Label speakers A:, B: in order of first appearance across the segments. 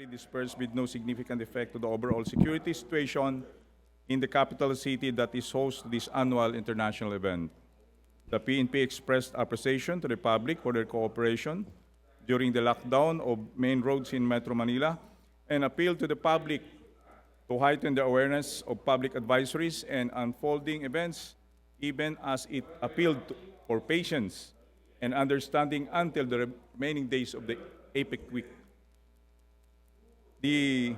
A: dispersed with no significant effect to the overall security situation in the capital city that is host to this annual international event. The PNP expressed appreciation to the public for their cooperation during the lockdown of main roads in Metro Manila and appealed to the public to heighten the awareness of public advisories and unfolding events, even as it appealed for patience and understanding until the remaining days of the Apec week. The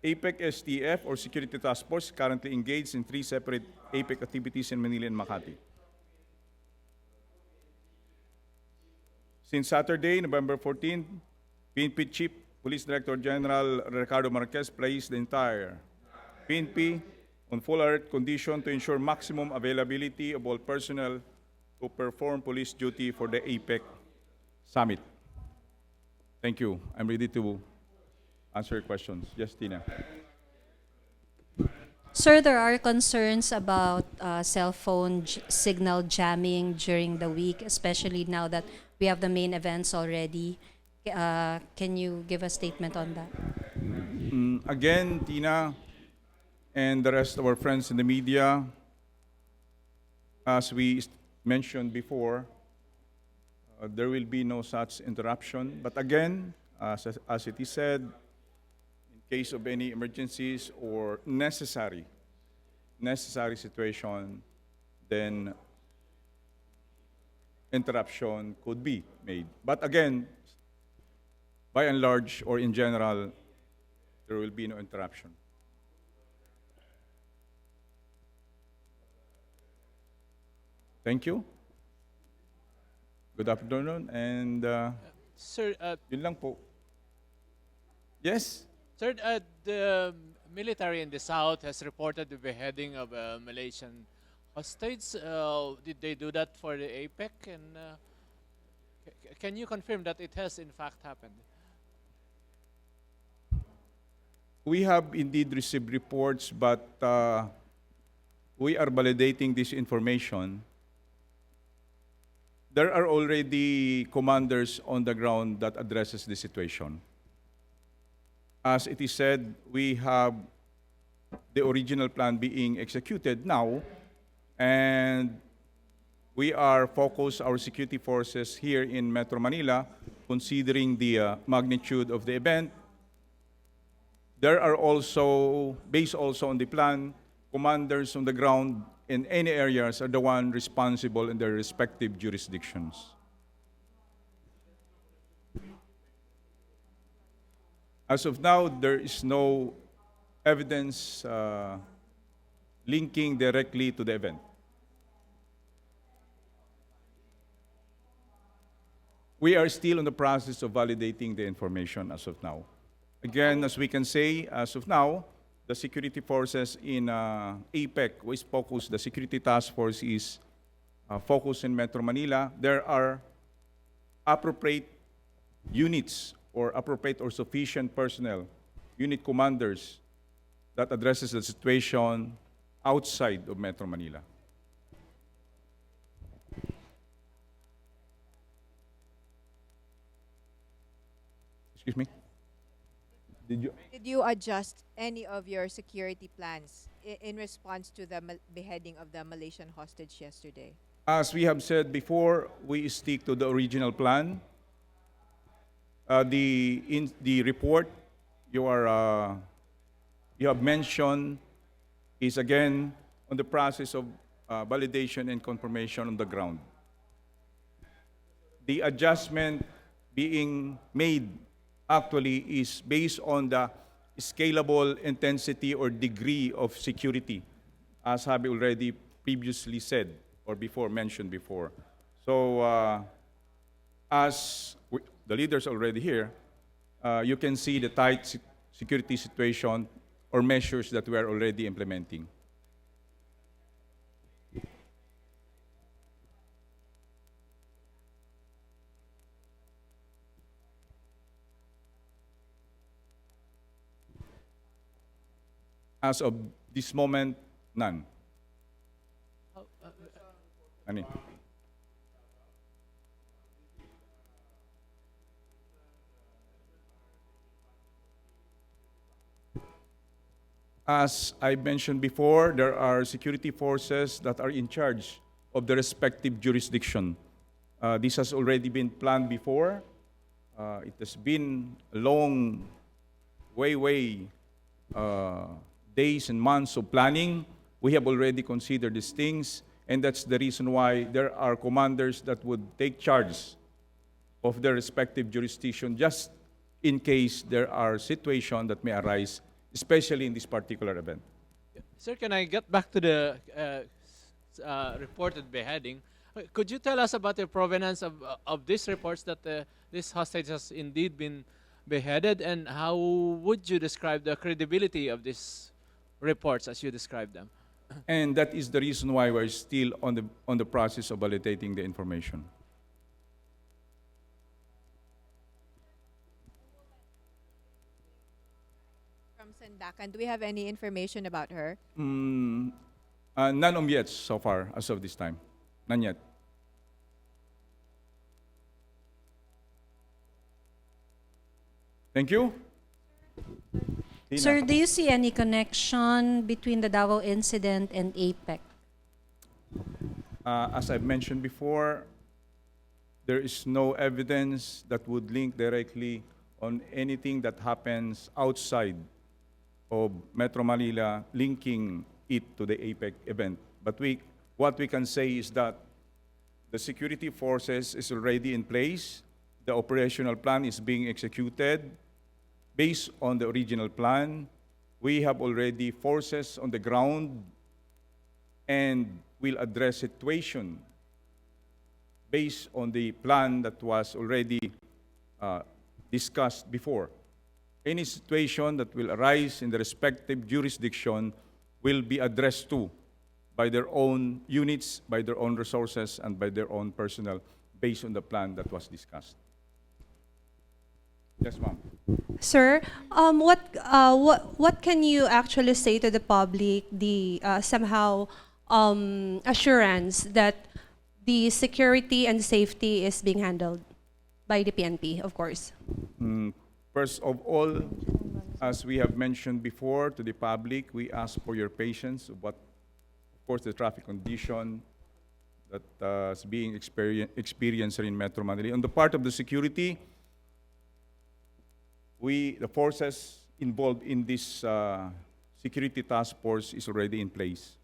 A: Apec STF or Security Task Force is currently engaged in three separate Apec activities in Manila and Makati. Since Saturday, November 14, PNP Chief Police Director General Ricardo Marquez placed the entire PNP on full alert condition to ensure maximum availability of all personnel to perform police duty for the APEC summit. Thank you. I'm ready to answer your questions. Yes, Tina.
B: Sir, there are concerns about cell phone signal jamming during the week, especially now that we have the main events already. Can you give a statement on that?
A: Again, Tina and the rest of our friends in the media, as we mentioned before, there will be no such interruption. But again, as it is said, in case of any emergencies or necessary situation, then interruption could be made. But again, by and large or in general, there will be no interruption. Thank you. Good afternoon, and
C: Sir,
A: yun lang po. Yes?
C: sir, the military in the south has reported the beheading of a Malaysian hostage. Did they do that for the APEC? And can you confirm that it has in fact happened?
A: We have indeed received reports, but we are validating this information. There are already commanders on the ground that addresses the situation. As it is said, we have the original plan being executed now, and we are focused, our security forces here in Metro Manila, considering the magnitude of the event. There are also, based also on the plan, commanders on the ground in any areas are the one responsible in their respective jurisdictions. As of now, there is no evidence linking directly to the event. We are still in the process of validating the information as of now. Again, as we can say, as of now, the security forces in APEC is focused, the security task force is focused in Metro Manila. There are appropriate units or appropriate or sufficient personnel, unit commanders that addresses the situation outside of Metro Manila. Excuse me?
D: Did you adjust any of your security plans in response to the beheading of the Malaysian hostage yesterday?
A: As we have said before, we stick to the original plan. The report you have mentioned is again on the process of validation and confirmation on the ground. The adjustment being made actually is based on the scalable intensity or degree of security, as have already previously said or mentioned before. So the leaders already here, you can see the tight security situation or measures that we are already implementing. As of this moment, none. Ani? As I mentioned before, there are security forces that are in charge of the respective jurisdiction. This has already been planned before. It has been a long, way days and months of planning. We have already considered these things, and that's the reason why there are commanders that would take charge of their respective jurisdiction just in case there are situations that may arise, especially in this particular event.
C: Sir, can I get back to the reported beheading? Could you tell us about the provenance of these reports that this hostage has indeed been beheaded, and how would you describe the credibility of these reports as you describe them?
A: And that is the reason why we're still on the process of validating the information.
D: From Sandakan, do we have any information about her?
A: None of yet so far, as of this time. None yet. Thank you. Tina.
B: Sir, do you see any connection between the Davao incident and Apec?
A: As I've mentioned before, there is no evidence that would link directly on anything that happens outside of Metro Manila linking it to the APEC event. But what we can say is that the security forces is already in place. The operational plan is being executed based on the original plan. We have already forces on the ground and will address situation based on the plan that was already discussed before. Any situation that will arise in the respective jurisdiction will be addressed to by their own units, by their own resources, and by their own personnel based on the plan that was discussed. Yes, ma'am.
E: Sir, what can you actually say to the public, the somehow assurance that the security and safety is being handled by the PNP, of course?
A: First of all, as we have mentioned before to the public, we ask for your patience of what, of course, the traffic condition that is being experienced in Metro Manila. On the part of the security, the forces involved in this security task force is already in place.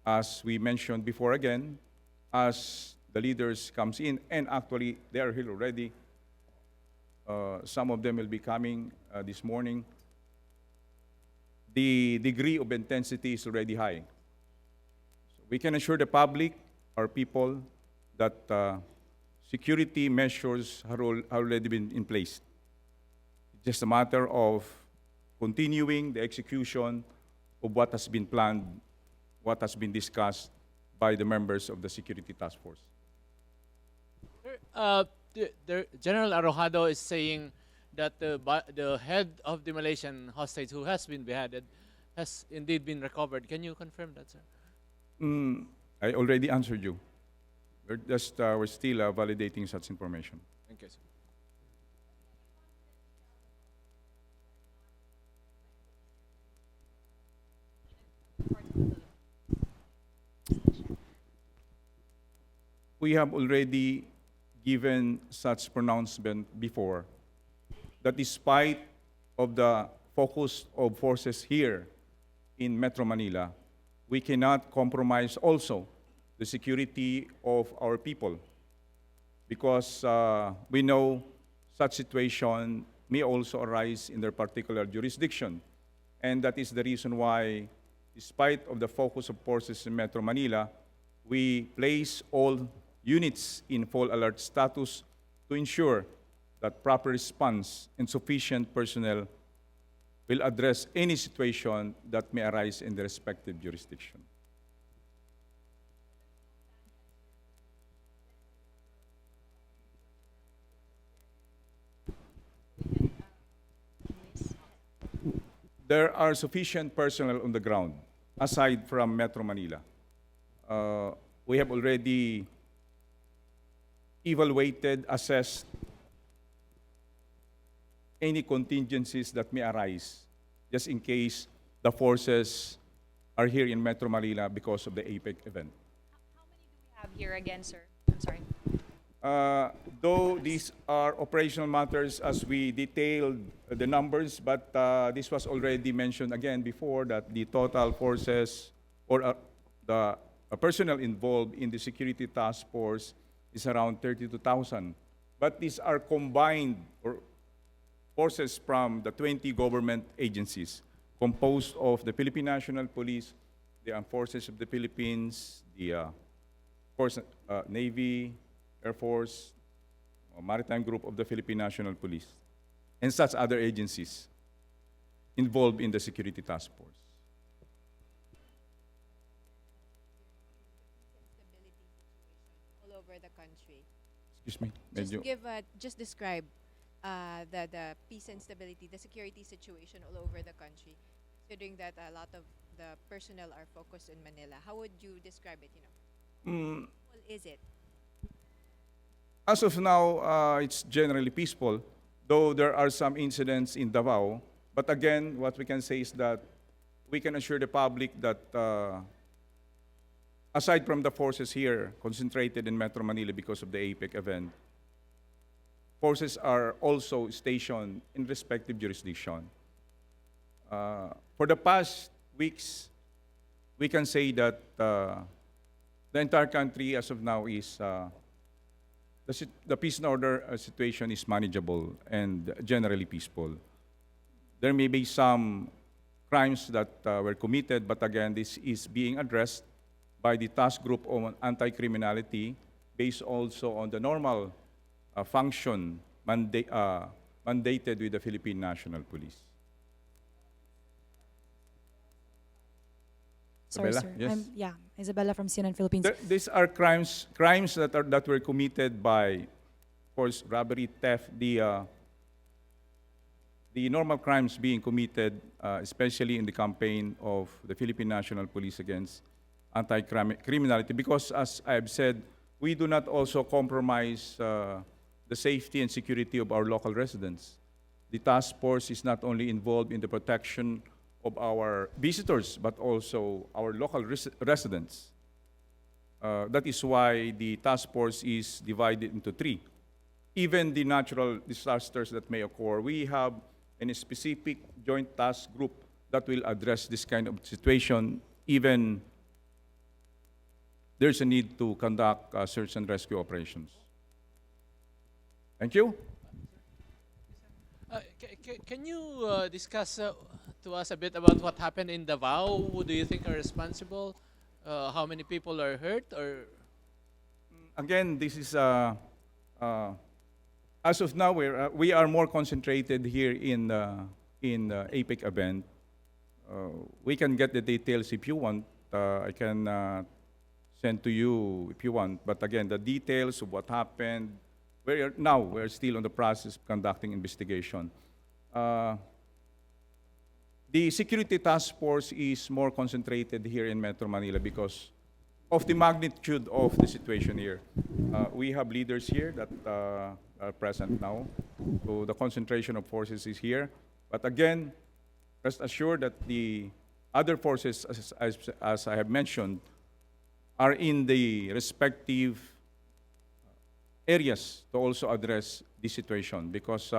A: As we mentioned before again, as the leaders comes in, and actually they are here already, some of them will be coming this morning, the degree of intensity is already high. So we can assure the public, our people, that security measures have already been in place. It's just a matter of continuing the execution of what has been planned, what has been discussed by the members of the security task force.
C: General Arrojado is saying that the head of the Malaysian hostage who has been beheaded has indeed been recovered. Can you confirm that, sir?
A: I already answered you. We're still validating such information.
C: Thank you, sir.
A: We have already given such pronouncement before that despite of the focus of forces here in Metro Manila, we cannot compromise also the security of our people because we know such situation may also arise in their particular jurisdiction. And that is the reason why, despite of the focus of forces in Metro Manila, we place all units in full alert status to ensure that proper response and sufficient personnel will address any situation that may arise in the respective jurisdiction. There are sufficient personnel on the ground, aside from Metro Manila. We have already evaluated, assessed any contingencies that may arise, just in case the forces are here in Metro Manila because of the APEC event.
F: Have here again, sir. I'm sorry.
A: Though these are operational matters as we detailed the numbers, but this was already mentioned again before that the total forces or the personnel involved in the security task force is around 32,000. But these are combined or forces from the 20 government agencies composed of the Philippine National Police, the Armed Forces of the Philippines, the Navy, Air Force, Maritime Group of the Philippine National Police, and such other agencies involved in the security task force.
D: Stability situation all over the country.
A: Excuse me.
D: Just describe the peace and stability, the security situation all over the country, considering that a lot of the personnel are focused in Manila. How would you describe it? What is it?
A: As of now, it's generally peaceful, though there are some incidents in Davao. But again, what we can say is that we can assure the public that aside from the forces here concentrated in Metro Manila because of the APEC event, forces are also stationed in respective jurisdiction. For the past weeks, we can say that the entire country as of now is the peace and order situation is manageable and generally peaceful. There may be some crimes that were committed, but again, this is being addressed by the task group on anti-criminality based also on the normal function mandated with the Philippine National Police.
G: Sorry,
A: Isabella?
G: sir.
A: Yes?
G: Isabella from CNN Philippines.
A: These are crimes that were committed by, of course, robbery, theft, the normal crimes being committed, especially in the campaign of the Philippine National Police against anti-criminality. Because, as I have said, we do not also compromise the safety and security of our local residents. The task force is not only involved in the protection of our visitors, but also our local residents. That is why the task force is divided into three. Even the natural disasters that may occur, we have a specific joint task group that will address this kind of situation, even there's a need to conduct search and rescue operations. Thank you.
C: Can you discuss to us a bit about what happened in Davao? Who do you think are responsible? How many people are hurt? Or
A: Again, this is as of now we are more concentrated here in APEC event. We can get the details if you want. I can send to you if you want. But again, the details of what happened. We're still in the process of conducting investigation. The security task force is more concentrated here in Metro Manila because of the magnitude of the situation here. We have leaders here that are present now. So the concentration of forces is here. But again, rest assured that the other forces, as I have mentioned, are in the respective areas to also address this situation because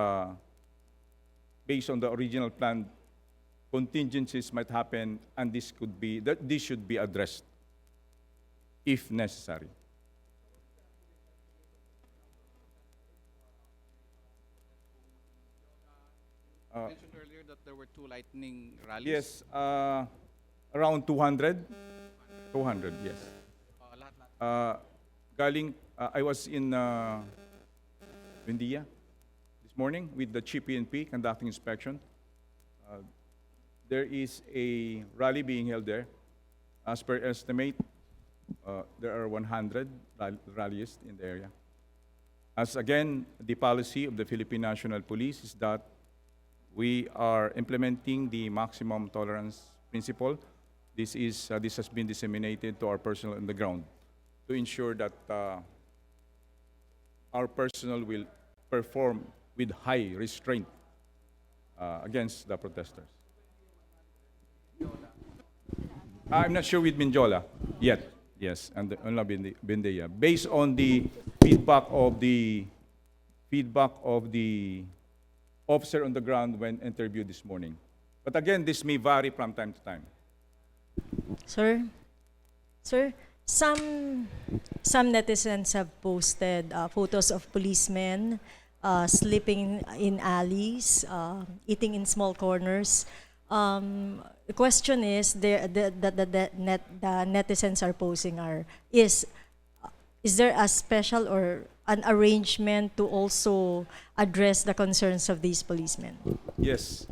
A: based on the original plan, contingencies might happen and this should be addressed if necessary.
H: You mentioned earlier that there were 2 lightning rallies.
A: Yes, around 200. 200, yes. Galing, I was in India this morning with the Chief PNP conducting inspection. There is a rally being held there. As per estimate, there are 100 rallies in the area. As again, the policy of the Philippine National Police is that we are implementing the maximum tolerance principle. This has been disseminated to our personnel on the ground to ensure that our personnel will perform with high restraint against the protesters. I'm not sure with Minjola yet. Yes, and Bendeya. Based on the feedback of the officer on the ground when interviewed this morning. But again, this may vary from time to time.
I: Sir, sir, some netizens have posted photos of policemen sleeping in alleys, eating in small corners. The question is, the netizens are posing is there a special or an arrangement to also address the concerns of these policemen?
A: Yes.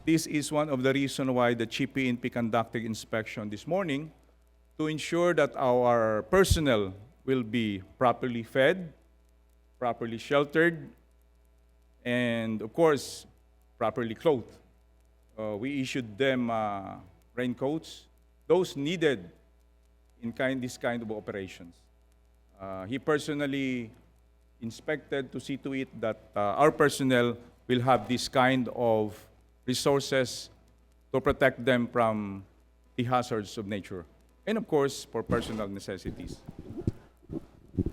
A: This is one of the reasons why the Chief PNP conducted inspection this morning to ensure that our personnel will be properly fed, properly sheltered, and of course, properly clothed. We issued them raincoats, those needed in this kind of operations. He personally inspected to see to it that our personnel will have this kind of resources to protect them from the hazards of nature, and of course, for personal necessities.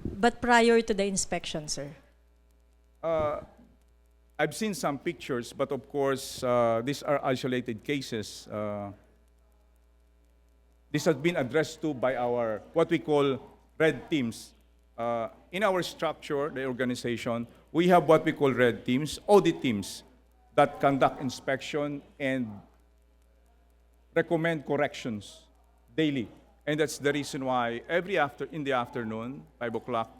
I: But prior to the inspection, sir?
A: I've seen some pictures, but of course, these are isolated cases. This has been addressed to by our, what we call, red teams. In our structure, the organization, we have what we call red teams, audit teams, that conduct inspection and recommend corrections daily. And that's the reason why in the afternoon, 5 o'clock,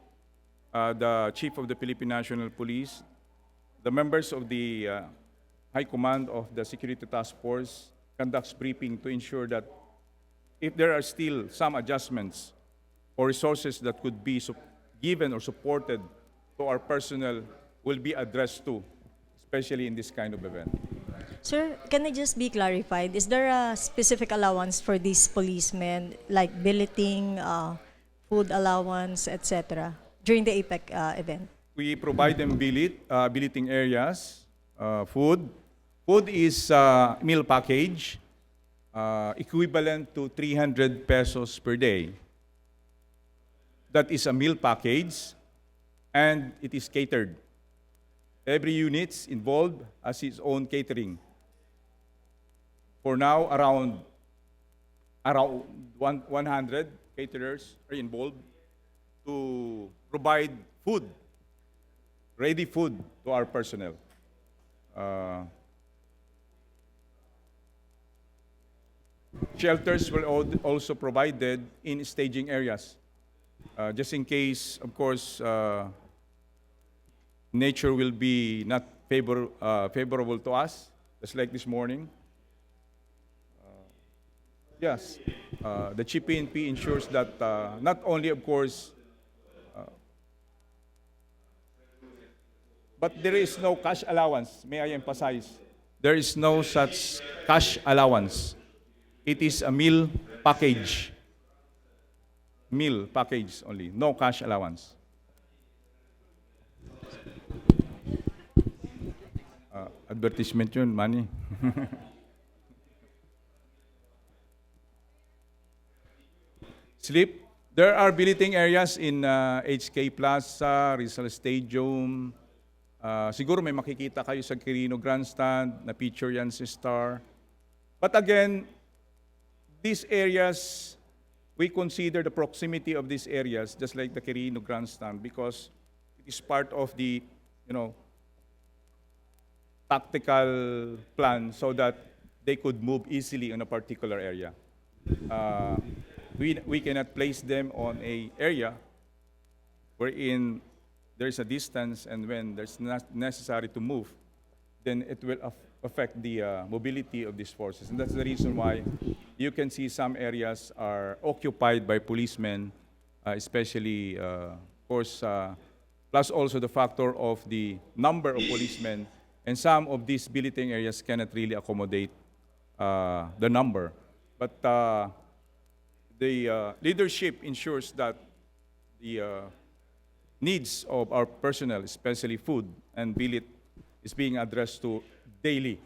A: the Chief of the Philippine National Police, the members of the High Command of the Security Task Force conducts briefing to ensure that if there are still some adjustments or resources that could be given or supported to our personnel will be addressed to, especially in this kind of event.
I: Sir, can I just be clarified? Is there a specific allowance for these policemen, like billeting, food allowance, etc., during the APEC event?
A: We provide them billeting areas, food. Food is meal package, equivalent to 300 pesos per day. That is a meal package, and it is catered. Every unit involved has its own catering. For now, around 100 caterers are involved to provide food, ready food to our personnel. Shelters were also provided in staging areas, just in case, of course, nature will be not favorable to us, just like this morning. Yes, the Chief PNP ensures that not only, of course, but there is no cash allowance, may I emphasize. There is no such cash allowance. It is a meal package. Meal package only, no cash allowance. Advertisement yun, money. Sleep. There are billeting areas in HK Plaza, Rizal Stadium. Siguro may makikita kayo sa Quirino Grandstand, na picture yan si Star. But again, these areas, we consider the proximity of these areas, just like the Quirino Grandstand, because it is part of the, tactical plan so that they could move easily in a particular area. We cannot place them on an area wherein there's a distance, and when there's not necessary to move, then it will affect the mobility of these forces. And that's the reason why you can see some areas are occupied by policemen, especially, of course, plus also the factor of the number of policemen. And some of these billeting areas cannot really accommodate the number. But the leadership ensures that the needs of our personnel, especially food and billet, is being addressed to daily.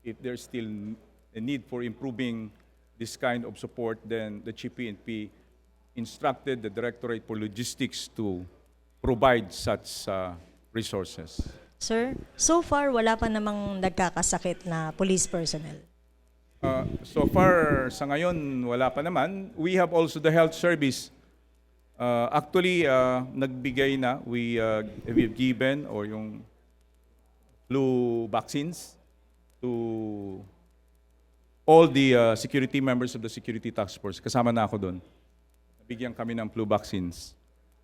A: If there's still a need for improving this kind of support, then the Chief PNP instructed the Directorate for Logistics to provide such resources.
I: Sir, so far wala pa namang nagkakasakit na police personnel.
A: So far, sa ngayon, wala pa naman. We have also the health service. Actually, nagbigay na. We've given or yung flu vaccines to all the security members of the security task force. Kasama na ako doon. Nabigyan kami ng flu vaccines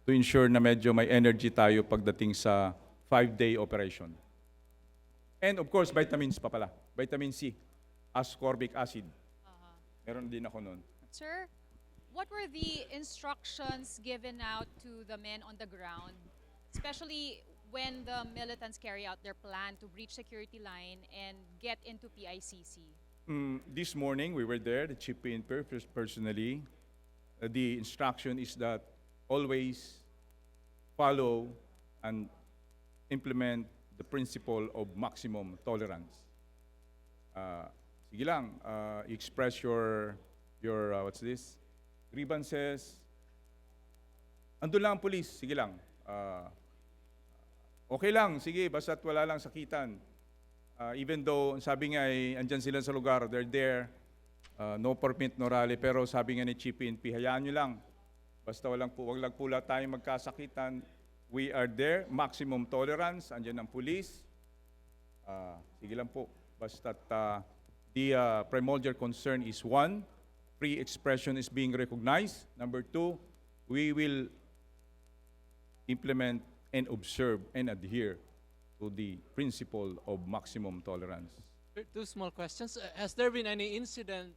A: to ensure na medyo may energy tayo pagdating sa 5-day operation. And of course, vitamins pa pala. Vitamin C, ascorbic acid. Meron din ako noon.
F: Sir, what were the instructions given out to the men on the ground, especially when the militants carry out their plan to breach security line and get into PICC?
A: This morning, we were there, the Chief PNP personally. The instruction is that always follow and implement the principle of maximum tolerance. Sige lang, express your what's this? Grievances. Andun lang ang police, sige lang. Okay lang, sige, basta't wala lang sakitan. Even though, sabi nga ay, andyan sila sa lugar, they're there, no permit, no rally, pero sabi nga ni Chief PNP, hayaan nyo lang. Basta wag lang pula tayong magkasakitan. We are there, maximum tolerance, andyan ang police. Sige lang po, basta't the primordial concern is one, free expression is being recognized. Number two, we will implement and observe and adhere to the principle of maximum tolerance.
C: Two small questions. Has there been any incident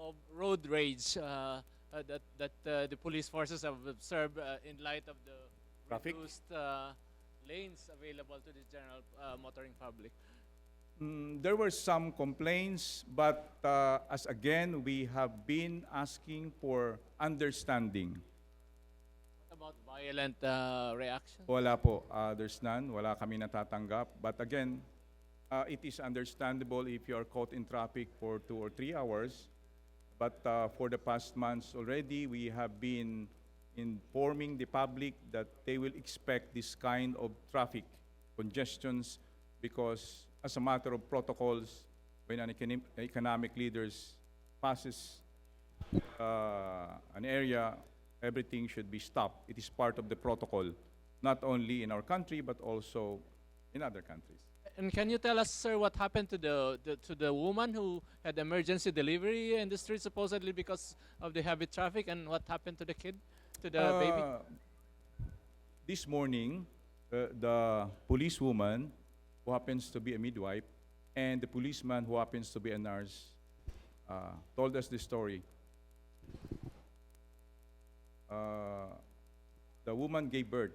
C: of road rage that the police forces have observed in light of the
A: Traffic?
C: reduced lanes available to the general motoring public?
A: There were some complaints, but as again, we have been asking for understanding.
C: What about violent reaction?
A: Wala po, there's none. Wala kami natatanggap. But again, it is understandable if you are caught in traffic for 2 or 3 hours. But for the past months already, we have been informing the public that they will expect this kind of traffic congestions because as a matter of protocols, when an economic leaders passes an area, everything should be stopped. It is part of the protocol, not only in our country, but also in other countries.
C: And can you tell us, sir, what happened to the woman who had emergency delivery in the street supposedly because of the heavy traffic, and what happened to the kid, to the baby?
A: This morning, the policewoman who happens to be a midwife and the policeman who happens to be a nurse told us the story. The woman gave birth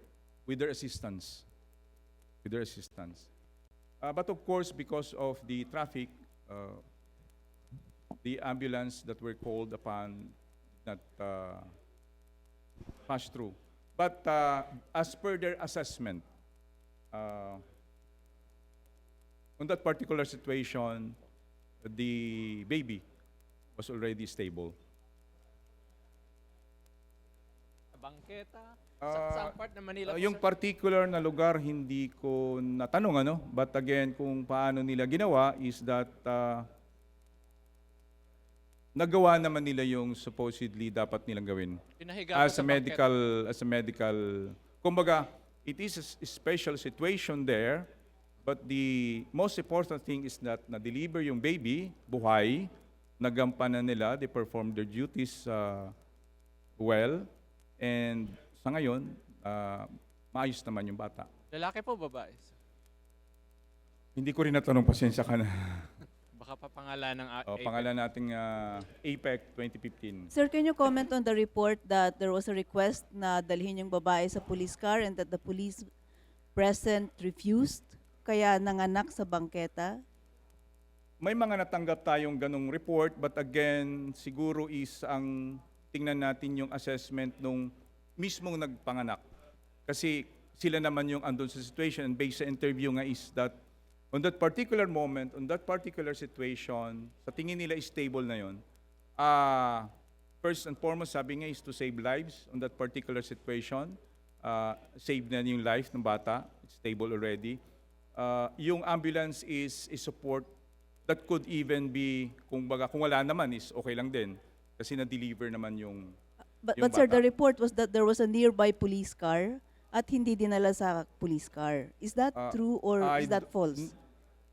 A: with their assistance. But of course, because of the traffic, the ambulance that were called upon did not pass through. But as per their assessment, on that particular situation, the baby was already stable.
C: Sa bangketa? Sa part ng Manila po,
A: Yung
C: sir?
A: particular na lugar, hindi ko natanong, ano? But again, kung paano nila ginawa is that nagawa naman nila yung supposedly dapat nilang gawin.
C: Pinahiga po
A: As
C: sa
A: a medical, kumbaga, it is a special situation there, but the most important thing is that na-deliver yung baby, buhay, nagampanan nila, they perform their duties well, and sa ngayon, maayos naman yung bata.
C: Lalaki po, babae? Sir?
A: Hindi ko rin natanong, pasensya ka na.
C: Baka pa pangalan ng APEC.
A: Pangalan nating Apec 2015.
J: Sir, can you comment on the report that there was a request na dalhin yung babae sa police car and that the police present refused, kaya nanganak sa bangketa?
A: May mga natanggap tayong ganong report, but again, siguro is ang tingnan natin yung assessment nung mismong nagpanganak. Kasi sila naman yung andun sa situation, and based sa interview nga is that On that particular moment, on that particular situation, sa tingin nila stable na yon. First and foremost, sabi nga is to save lives on that particular situation. Save na yung life ng bata. It's stable already. Yung ambulance is support that could even be, kung wala naman is okay lang din. Kasi na-deliver naman yung
J: But,
A: yung
J: but sir, the
A: bata.
J: report was that there was a nearby police car at hindi dinala sa police car. Is that true or
A: I
J: is that
A: d-
J: false?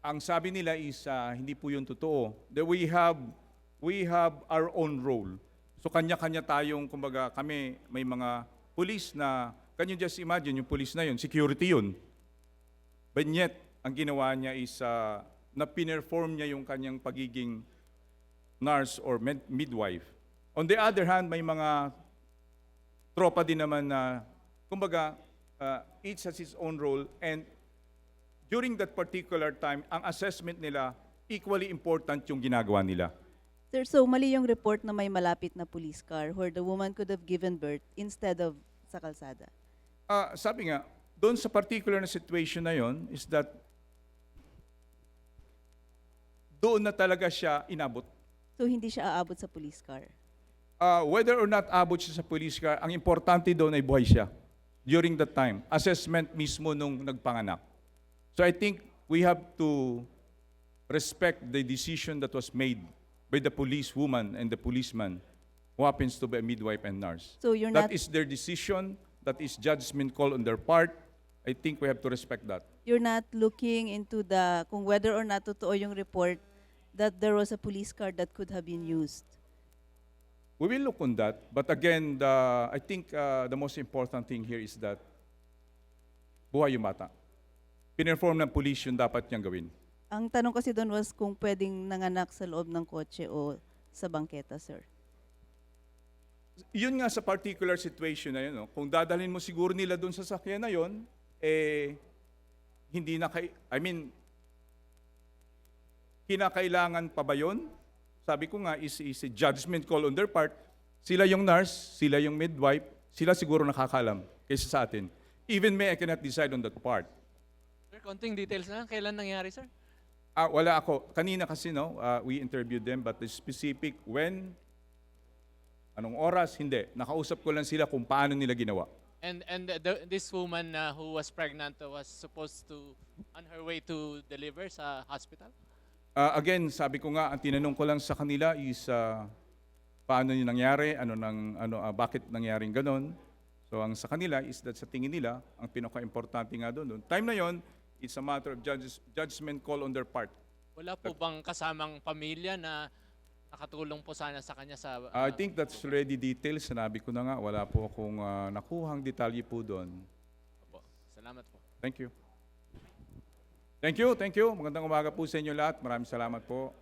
A: Ang sabi nila is hindi po yun totoo. That we have our own role. So kanya-kanya tayong, kumbaga kami, may mga police na, can you just imagine, yung police na yun, security yun. But yet, ang ginawa niya is na pinerform niya yung kanyang pagiging nurse or midwife. On the other hand, may mga tropa din naman na, kumbaga, each has its own role, and during that particular time, ang assessment nila, equally important yung ginagawa nila.
J: Sir, so mali yung report na may malapit na police car where the woman could have given birth instead of sa kalsada.
A: Sabi nga, doon sa particular na situation na yon is that doon na talaga siya inabot.
J: So hindi siya aabot sa police car.
A: Whether or not abot siya sa police car, ang importante doon ay buhay siya during that time. Assessment mismo nung nagpanganak. So I think we have to respect the decision that was made by the policewoman and the policeman who happens to be a midwife and nurse.
J: So you're
A: That
J: not
A: is their decision. That is judgment call on their part. I think we have to respect that.
J: you're not looking into the kung whether or not totoo yung report that there was a police car that could have been used.
A: We will look on that. But again, I think the most important thing here is that buhay yung bata. Pininform ng police yung dapat niyang gawin.
J: Ang tanong kasi doon was kung pwedeng nanganak sa loob ng kotse o sa bangketa, sir.
A: Yun nga sa particular situation na yun, no? Kung dadalhin mo siguro nila doon sa sakyan na yun, hindi na kinakailangan pa ba yun? Sabi ko nga, is a judgment call on their part. Sila yung nurse, sila yung midwife, sila siguro nakakalam kaysa sa atin. Even me, I cannot decide on that part.
C: Sir, konting details na. Kailan nangyari, sir?
A: Wala ako. Kanina kasi, no, we interviewed them, but the specific when, anong oras, hindi. Nakausap ko lang sila kung paano nila ginawa.
C: And this woman who was pregnant was supposed to, on her way to deliver sa hospital?
A: Again, sabi ko nga, ang tinanong ko lang sa kanila is paano yun nangyari, bakit nangyaring ganon. So ang sa kanila is that sa tingin nila, ang pinaka-importante nga doon. Time na yon, it's a matter of judgment call on their part.
C: Wala po bang kasamang pamilya na nakatulong po sana sa kanya sa...
A: I think that's already details. Sinabi ko na nga, wala po akong nakuhang detalye po doon.
C: Opo. Salamat po.
A: Thank you. Thank you. Magandang umaga po sa inyo lahat. Maraming salamat po.